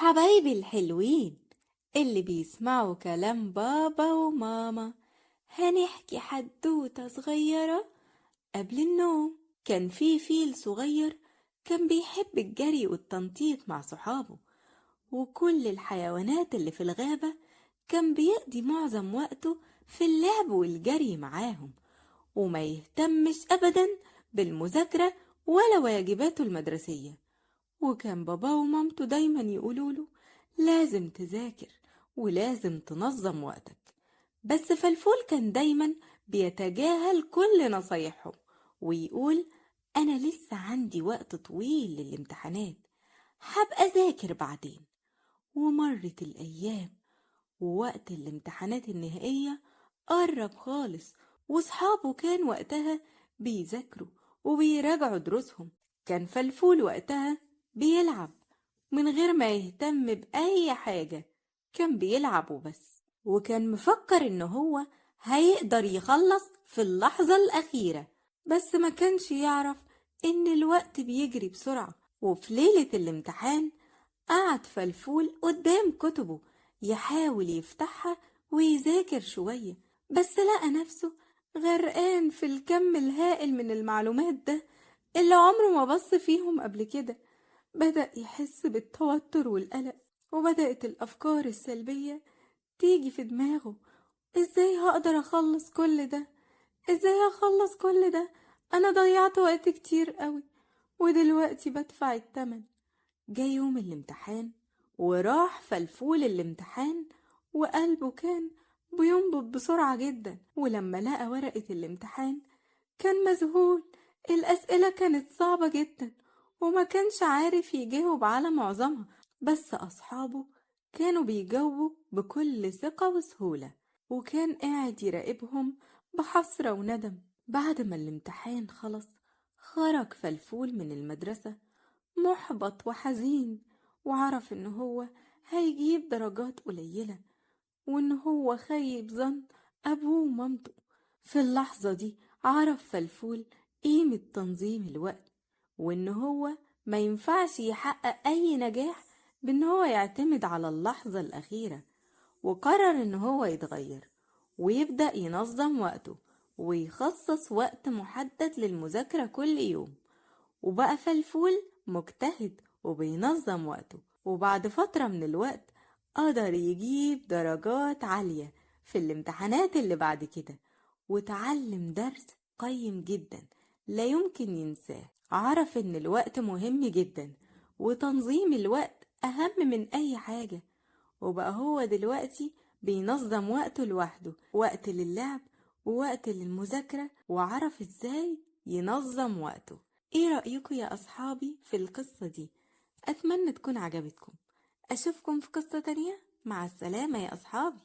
حبايبي الحلوين اللي بيسمعوا كلام بابا وماما، هنحكي حدوتة صغيرة. قبل النوم كان في فيل صغير كان بيحب الجري والتنطيط مع صحابه، وكل الحيوانات اللي في الغابة كان بيقضي معظم وقته في اللعب والجري معاهم، وما يهتمش أبدا بالمذاكرة ولا واجباته المدرسية. وكان باباه ومامته دايما يقولوله لازم تذاكر ولازم تنظم وقتك. بس فالفول كان دايما بيتجاهل كل نصايحهم ويقول أنا لسه عندي وقت طويل للامتحانات، هبقى أذاكر بعدين. ومرت الأيام ووقت الامتحانات النهائية قرب خالص، وصحابه كان وقتها بيذاكروا وبيراجعوا دروسهم. كان فلفول وقتها بيلعب من غير ما يهتم بأي حاجة، كان بيلعب وبس. وكان مفكر إن هو هيقدر يخلص في اللحظة الأخيرة، بس ما كانش يعرف إن الوقت بيجري بسرعة. وفي ليلة الامتحان قعد فلفول قدام كتبه يحاول يفتحها ويذاكر شوية، بس لقى نفسه غرقان في الكم الهائل من المعلومات ده اللي عمره ما بص فيهم قبل كده. بدأ يحس بالتوتر والقلق، وبدأت الأفكار السلبية تيجي في دماغه. ازاي هقدر اخلص كل ده؟ ازاي هخلص كل ده؟ انا ضيعت وقت كتير قوي ودلوقتي بدفع التمن. جه يوم الامتحان وراح فلفول الامتحان، وقلبه كان بينبض بسرعة جدا. ولما لقى ورقة الامتحان كان مذهول، الأسئلة كانت صعبة جدا وما كانش عارف يجاوب على معظمها، بس أصحابه كانوا بيجاوبوا بكل ثقة وسهولة، وكان قاعد يراقبهم بحسرة وندم. بعد ما الامتحان خلص خرج فلفول من المدرسة محبط وحزين، وعرف إن هو هيجيب درجات قليلة، وإن هو خيب ظن أبوه ومامته. في اللحظة دي عرف فلفول قيمة تنظيم الوقت، وإن هو ما ينفعش يحقق أي نجاح بإن هو يعتمد على اللحظة الأخيرة. وقرر إن هو يتغير ويبدأ ينظم وقته ويخصص وقت محدد للمذاكرة كل يوم. وبقى فلفول مجتهد وبينظم وقته، وبعد فترة من الوقت قدر يجيب درجات عالية في الامتحانات اللي بعد كده، وتعلم درس قيم جدا لا يمكن ينساه. عرف ان الوقت مهم جدا وتنظيم الوقت اهم من اي حاجة، وبقى هو دلوقتي بينظم وقته لوحده، وقت للعب ووقت للمذاكرة، وعرف ازاي ينظم وقته. ايه رأيكم يا اصحابي في القصة دي؟ اتمنى تكون عجبتكم. اشوفكم في قصة تانية، مع السلامة يا اصحابي.